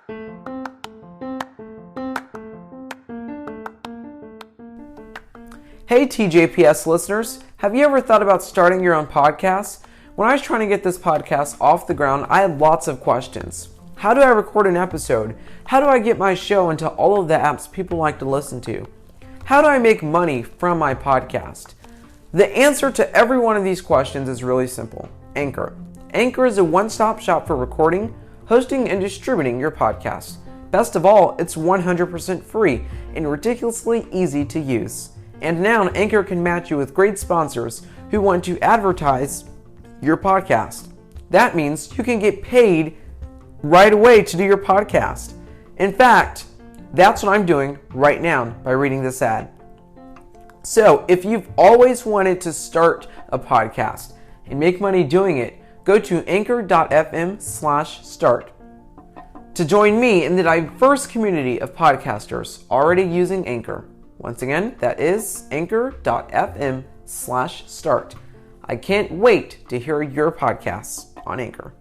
Hey TJPS listeners, have you ever thought about starting your own podcast? When I was trying to get this podcast off the ground, I had lots of questions. How do I record an episode? How do I get my show into all of the apps people like to listen to? How do I make money from my podcast? The answer to every one of these questions is really simple. Anchor. Anchor is a one-stop shop for recording, hosting, and distributing your podcast. Best of all, it's 100% free and ridiculously easy to use. And now Anchor can match you with great sponsors who want to advertise your podcast. That means you can get paid right away to do your podcast. In fact, that's what I'm doing right now by reading this ad. So if you've always wanted to start a podcast and make money doing it, go to anchor.fm/start. To join me in the diverse community of podcasters already using Anchor. Once again, that is anchor.fm/start. I can't wait to hear your podcasts on Anchor.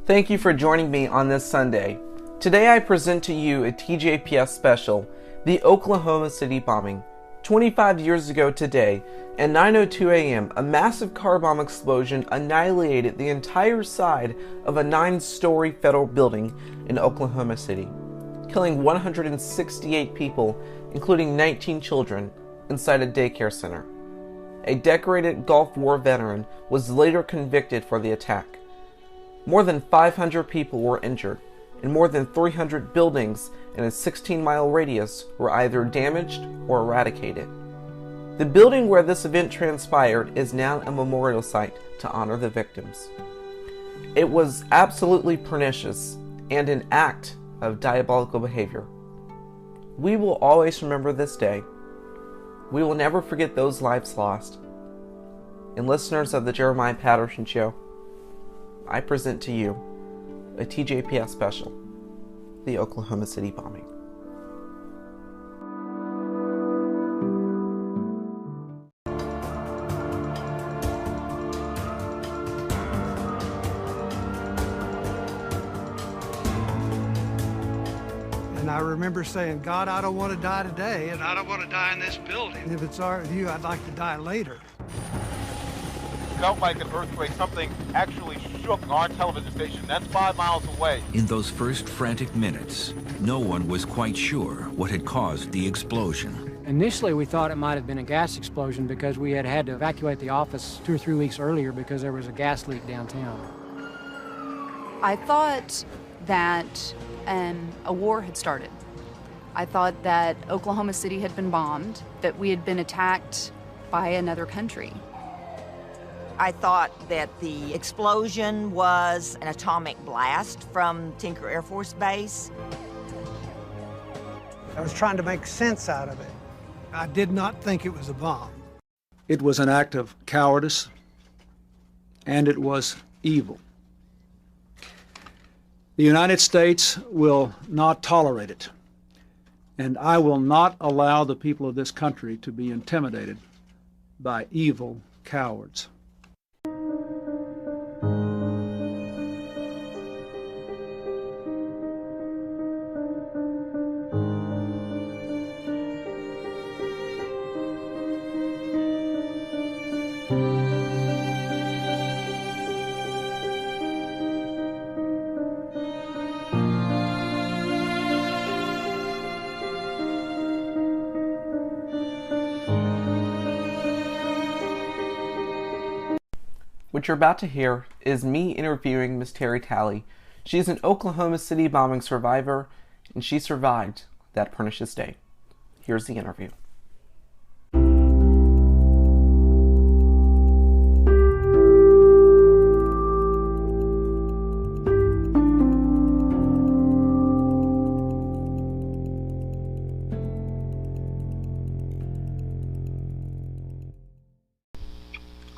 Thank you for joining me on this Sunday. Today I present to you a TJPS special, the Oklahoma City bombing. 25 years ago today, at 9:02 a.m., a massive car bomb explosion annihilated the entire side of a 9-story federal building in Oklahoma City, killing 168 people, including 19 children, inside a daycare center. A decorated Gulf War veteran was later convicted for the attack. More than 500 people were injured, and more than 300 buildings in a 16-mile radius were either damaged or eradicated. The building where this event transpired is now a memorial site to honor the victims. It was absolutely pernicious and an act of diabolical behavior. We will always remember this day. We will never forget those lives lost. And listeners of the Jeremiah Patterson Show, I present to you a TJPS special, the Oklahoma City bombing. And I remember saying, God, I don't want to die today, and I don't want to die in this building. If it's all right with you, I'd like to die later. Felt like an earthquake. Something actually shook our television station. That's 5 miles away. In those first frantic minutes, no one was quite sure what had caused the explosion. Initially, we thought it might have been a gas explosion because we had to evacuate the office 2 or 3 weeks earlier because there was a gas leak downtown. I thought that a war had started. I thought that Oklahoma City had been bombed, that we had been attacked by another country. I thought that the explosion was an atomic blast from Tinker Air Force Base. I was trying to make sense out of it. I did not think it was a bomb. It was an act of cowardice, and it was evil. The United States will not tolerate it, and I will not allow the people of this country to be intimidated by evil cowards. What you're about to hear is me interviewing Miss Terry Talley. She's an Oklahoma City bombing survivor, and she survived that pernicious day. Here's the interview.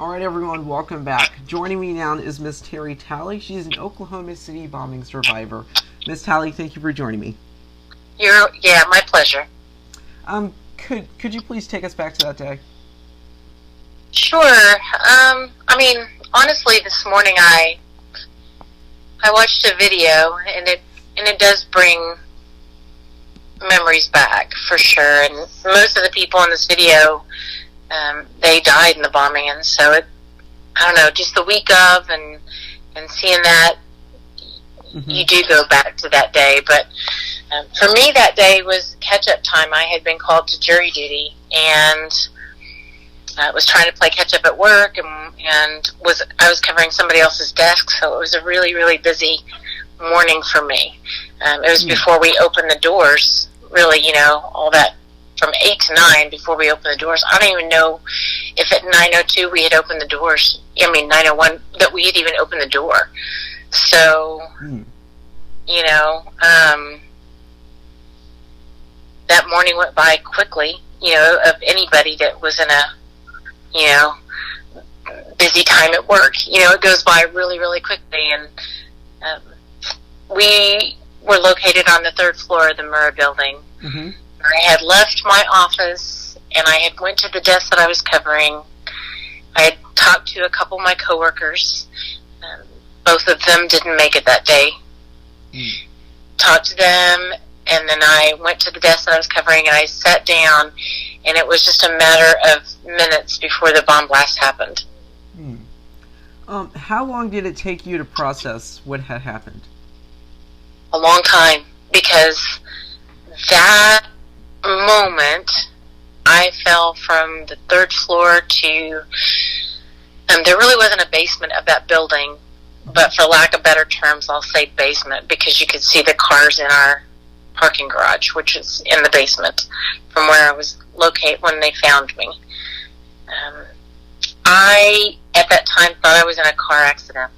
Alright everyone, welcome back. Joining me now is Miss Terry Talley. She's an Oklahoma City bombing survivor. Miss Talley, thank you for joining me. Yeah, my pleasure. Could you please take us back to that day? Sure. I mean, honestly, this morning I watched a video, and it does bring memories back for sure. And most of the people in this video, they died in the bombing, and so I don't know, just the week of and seeing that, you do go back to that day. But for me, that day was catch-up time. I had been called to jury duty, and I was trying to play catch-up at work, and I was covering somebody else's desk, so it was a really, really busy morning for me. It was before we opened the doors, really, all that from 8 to 9 before we opened the doors. I don't even know if at 9:02 we had opened the doors. 9:01 that we had even opened the door. So, that morning went by quickly, of anybody that was in a, busy time at work. It goes by really, really quickly. And we were located on the 3rd floor of the Murrah building. Mm-hmm. I had left my office, and I had went to the desk that I was covering. I had talked to a couple of my coworkers. Both of them didn't make it that day. Talked to them, and then I went to the desk that I was covering, and I sat down, and it was just a matter of minutes before the bomb blast happened. How long did it take you to process what had happened? A long time, because that moment I fell from the 3rd floor to, there really wasn't a basement of that building, but for lack of better terms, I'll say basement, because you could see the cars in our parking garage, which is in the basement from where I was located when they found me. I, at that time, thought I was in a car accident.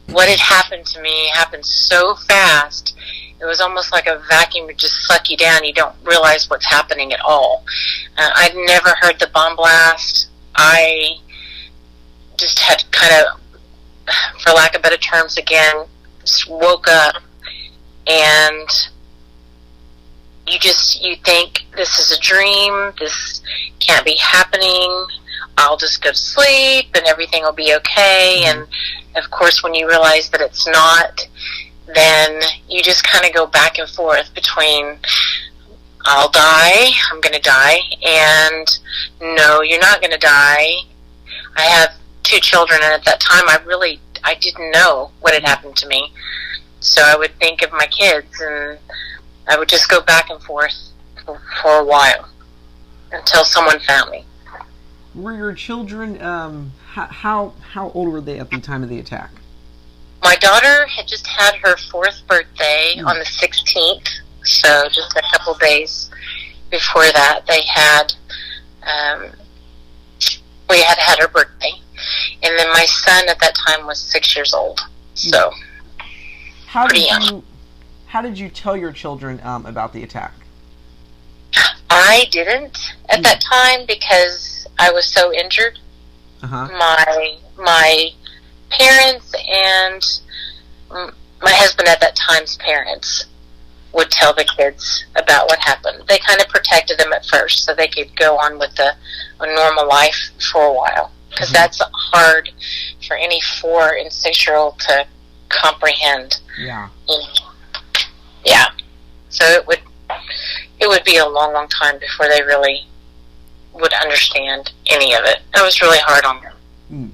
What had happened to me happened so fast. It was almost like a vacuum would just suck you down. You don't realize what's happening at all. I'd never heard the bomb blast. I just had kind of, for lack of better terms again, just woke up, and you think, this is a dream, this can't be happening, I'll just go to sleep and everything will be okay. And of course, when you realize that it's not, then you just kind of go back and forth between, I'll die, I'm going to die, and no, you're not going to die. I have 2 children, and at that time I didn't know what had happened to me. So I would think of my kids, and I would just go back and forth for a while until someone found me. Were your children, how old were they at the time of the attack? My daughter had just had her 4th birthday on the 16th, so just a couple days before that, we had her birthday. And then my son at that time was 6 years old, so pretty young. How did you tell your children about the attack? I didn't at that time because I was so injured. My parents and my husband at that time's parents would tell the kids about what happened. They kind of protected them at first so they could go on with a normal life for a while, because that's hard for any 4 and 6-year-old to comprehend. Yeah. Yeah. So it would be a long, long time before they really would understand any of it. It was really hard on them.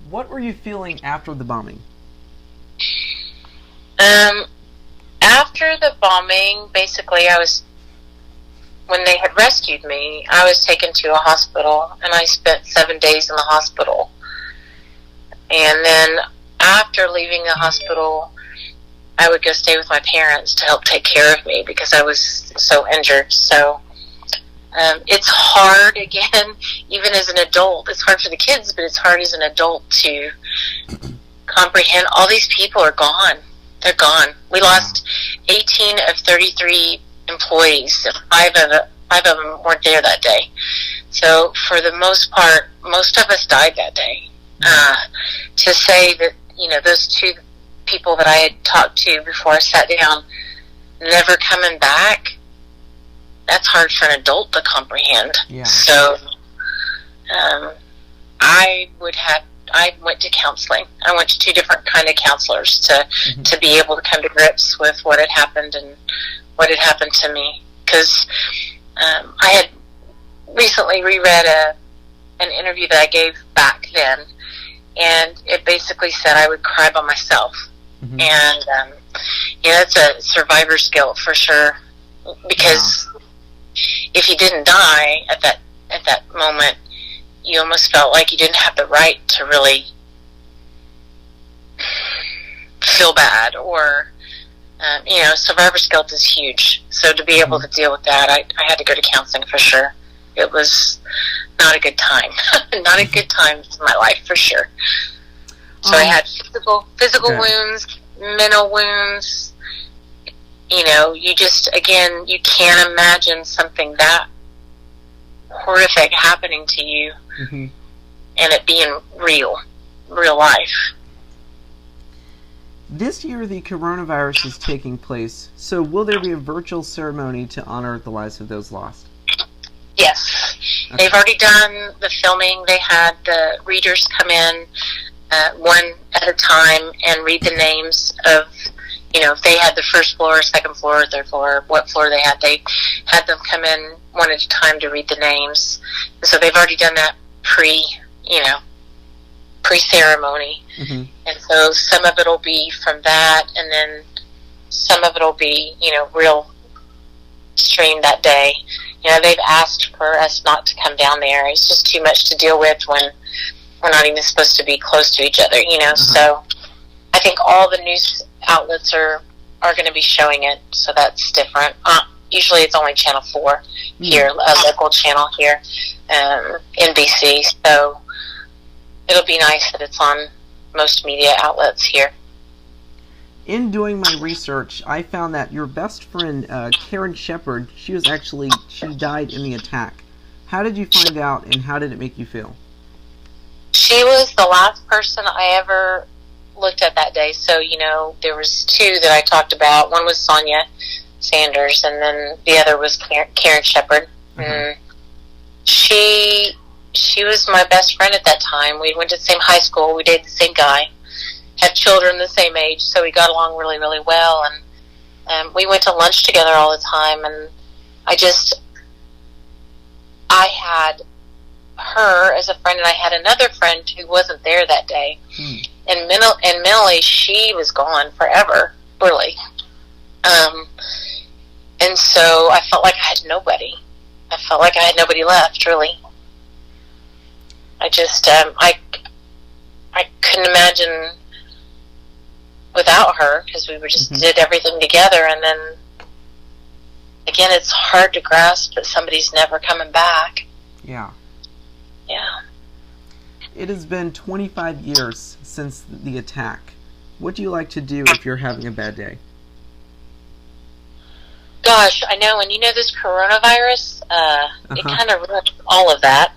What were you feeling after the bombing? After the bombing, basically, when they had rescued me, I was taken to a hospital, and I spent 7 days in the hospital. And then after leaving the hospital, I would go stay with my parents to help take care of me because I was so injured. So it's hard, again, even as an adult. It's hard for the kids, but it's hard as an adult to comprehend all these people are gone. They're gone. We lost 18 of 33 employees. 5 of them weren't there that day. So for the most part, most of us died that day. To say that, those 2 people that I had talked to before I sat down, never coming back, that's hard for an adult to comprehend. Yeah. So I went to counseling. I went to 2 different kind of counselors to be able to come to grips with what had happened and what had happened to me. Because I had recently reread an interview that I gave back then, and it basically said I would cry by myself. And it's a survivor's guilt for sure, because if you didn't die at that moment, you almost felt like you didn't have the right to really feel bad, or survivor's guilt is huge. So to be able to deal with that, I had to go to counseling for sure. It was not a good time. Not a good time in my life for sure. So I had physical wounds, mental wounds. You just, again, you can't imagine something that horrific happening to you and it being real life. This year the coronavirus is taking place, so will there be a virtual ceremony to honor the lives of those lost? Yes. Okay. They've already done the filming. They had the readers come in one at a time and read the names of, if they had the first floor, second floor, third floor, what floor they had them come in one at a time to read the names. And so they've already done that pre-ceremony. And so some of it will be from that, and then some of it will be, real stream that day. They've asked for us not to come down there. It's just too much to deal with when we're not even supposed to be close to each other, So I think all the news outlets are going to be showing it, so that's different. Usually it's only Channel 4 here, a local channel here, NBC. So it'll be nice that it's on most media outlets here. In doing my research, I found that your best friend, Karen Shepard, she died in the attack. How did you find out, and how did it make you feel? She was the last person I ever looked at that day. So, there was 2 that I talked about. One was Sonia Sanders, and then the other was Karen Shepard. She was my best friend at that time. We went to the same high school. We dated the same guy. Had children the same age, so we got along really, really well. And we went to lunch together all the time. And I had her as a friend, and I had another friend who wasn't there that day. And mentally, she was gone forever, really. And so I felt like I had nobody. I felt like I had nobody left, really. I just, I couldn't imagine without her, because we just did everything together. And then, again, it's hard to grasp that somebody's never coming back. Yeah. Yeah. It has been 25 years since the attack. What do you like to do if you're having a bad day? Gosh, I know, and this coronavirus, it kind of ruined all of that.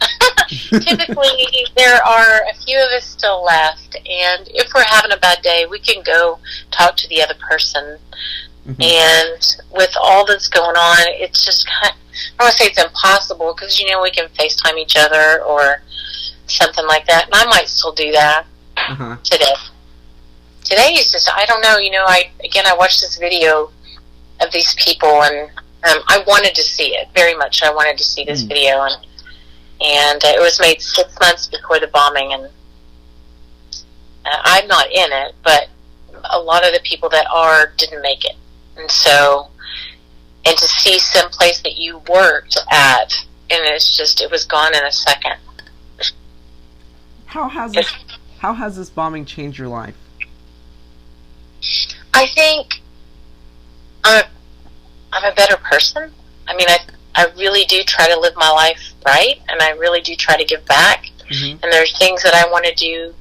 Typically, there are a few of us still left, and if we're having a bad day, we can go talk to the other person. And with all that's going on, it's just I don't want to say it's impossible, because, we can FaceTime each other or something like that, and I might still do that today. Today is just, I don't know, I watched this video of these people, and I wanted to see it very much. I wanted to see this video, and it was made 6 months before the bombing, and I'm not in it, but a lot of the people that are didn't make it. And so, and to see some place that you worked at, and it was gone in a second. How has this bombing changed your life? I think I'm a better person. I mean, I really do try to live my life right, and I really do try to give back. And there's things that I want to do.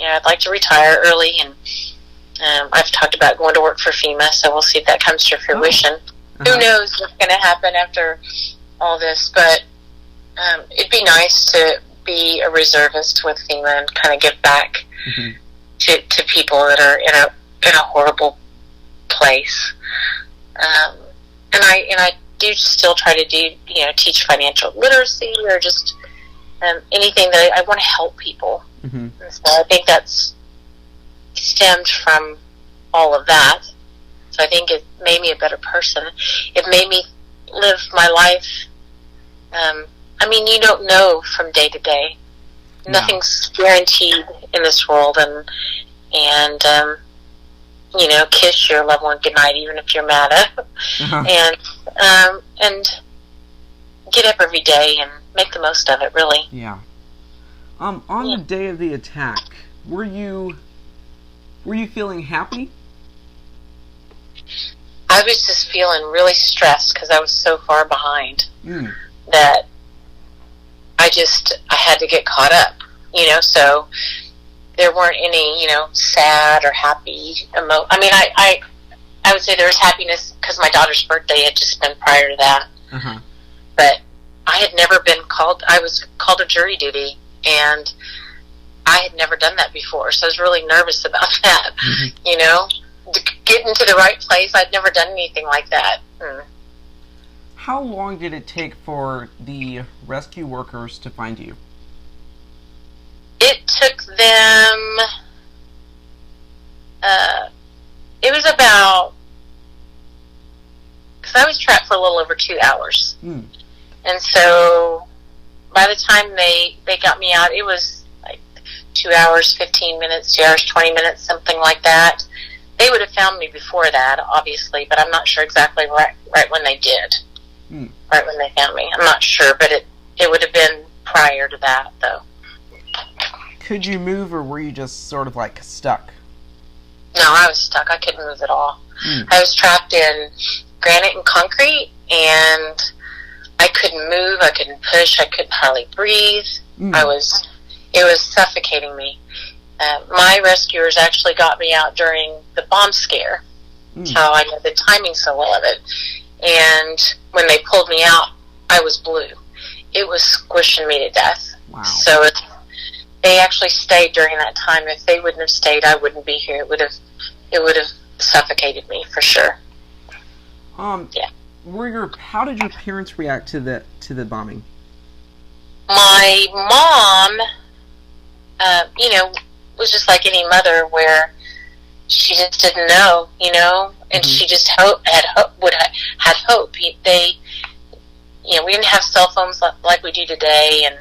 I'd like to retire early, and I've talked about going to work for FEMA, so we'll see if that comes to fruition. Who knows what's going to happen after all this, but it'd be nice to be a reservist with FEMA and kind of give back to people that are in a horrible place. And do still try to do, teach financial literacy or just anything that I want to help people. And so I think that's stemmed from all of that. So I think it made me a better person. It made me live my life. You don't know from day to day. Nothing's guaranteed in this world, and kiss your loved one goodnight even if you're mad at, and get up every day and make the most of it. Really. Yeah. On the day of the attack, were you feeling happy? I was just feeling really stressed because I was so far behind that I had to get caught up, so there weren't any, sad or happy I would say there was happiness because my daughter's birthday had just been prior to that. But I had never been called, I was called to jury duty, and I had never done that before, so I was really nervous about that, to get into the right place. I'd never done anything like that. How long did it take for the rescue workers to find you? It took them, it was about, because I was trapped for a little over 2 hours. And so by the time they got me out, it was like 2 hours, 15 minutes, 2 hours, 20 minutes, something like that. They would have found me before that, obviously, but I'm not sure exactly right when they did. Right when they found me. I'm not sure, but it would have been prior to that, though. Could you move, or were you just sort of like stuck? No, I was stuck. I couldn't move at all. I was trapped in granite and concrete, and I couldn't move. I couldn't push. I couldn't hardly breathe. It was suffocating me. My rescuers actually got me out during the bomb scare. That's how I know the timing so well of it. And when they pulled me out, I was blue. It was squishing me to death. Wow. So they actually stayed during that time. If they wouldn't have stayed, I wouldn't be here. It would have suffocated me for sure. Yeah. How did your parents react to the bombing? My mom, was just like any mother, where she just didn't know, and she just had hope. We didn't have cell phones like we do today, and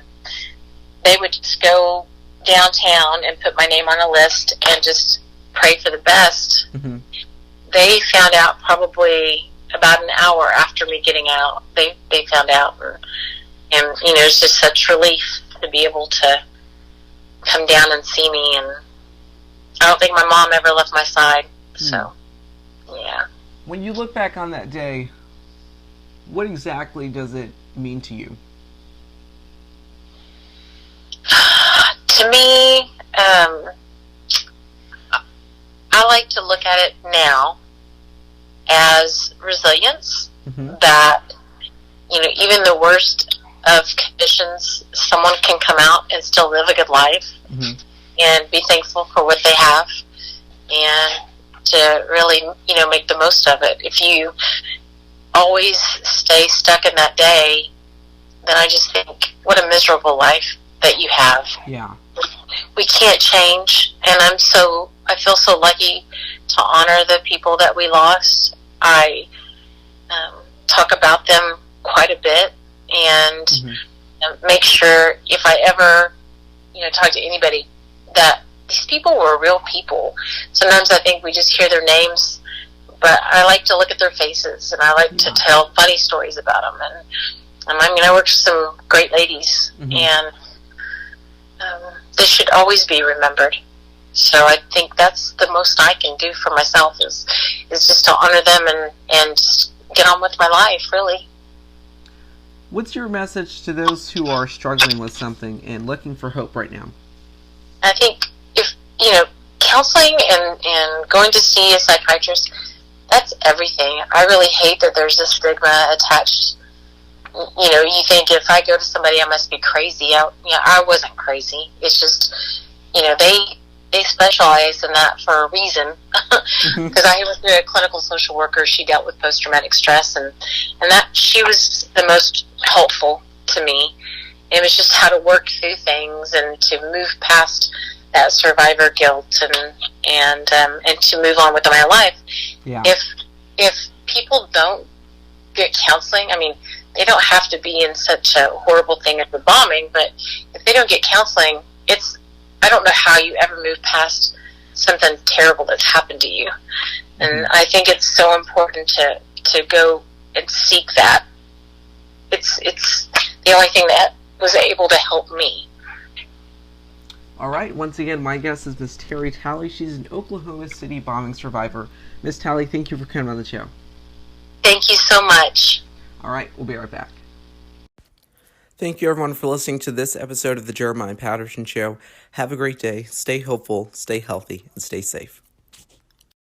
they would just go downtown and put my name on a list and just pray for the best. They found out probably about an hour after me getting out. They found out, and it's just such relief to be able to come down and see me, and I don't think my mom ever left my side. So, yeah. When you look back on that day, what exactly does it mean to you? To me, I like to look at it now as resilience, that, even the worst of conditions, someone can come out and still live a good life and be thankful for what they have, and to really, make the most of it. If you always stay stuck in that day, then I just think, what a miserable life that you have. Yeah. We can't change, and I feel so lucky to honor the people that we lost. I talk about them quite a bit, and make sure if I ever, talk to anybody, that these people were real people. Sometimes I think we just hear their names, but I like to look at their faces, and I like to tell funny stories about them. And I worked with some great ladies, and they should always be remembered. So I think that's the most I can do for myself is just to honor them and just get on with my life, really. What's your message to those who are struggling with something and looking for hope right now? I think if, counseling and going to see a psychiatrist, that's everything. I really hate that there's a stigma attached. You think if I go to somebody, I must be crazy. I wasn't crazy. It's just, they specialize in that for a reason. Because I was a clinical social worker. She dealt with post-traumatic stress, and that she was the most helpful to me. It was just how to work through things and to move past that survivor guilt and to move on with my life. Yeah. If people don't get counseling, I mean, they don't have to be in such a horrible thing as the bombing, but if they don't get counseling, I don't know how you ever move past something terrible that's happened to you. And I think it's so important to go and seek that. It's the only thing that was able to help me. All right, once again, my guest is Miss Terry Talley. She's an Oklahoma City bombing survivor. Miss Talley, thank you for coming on the show. Thank you so much. All right, we'll be right back. Thank you, everyone, for listening to this episode of the Jeremiah Patterson Show. Have a great day. Stay hopeful, stay healthy, and stay safe.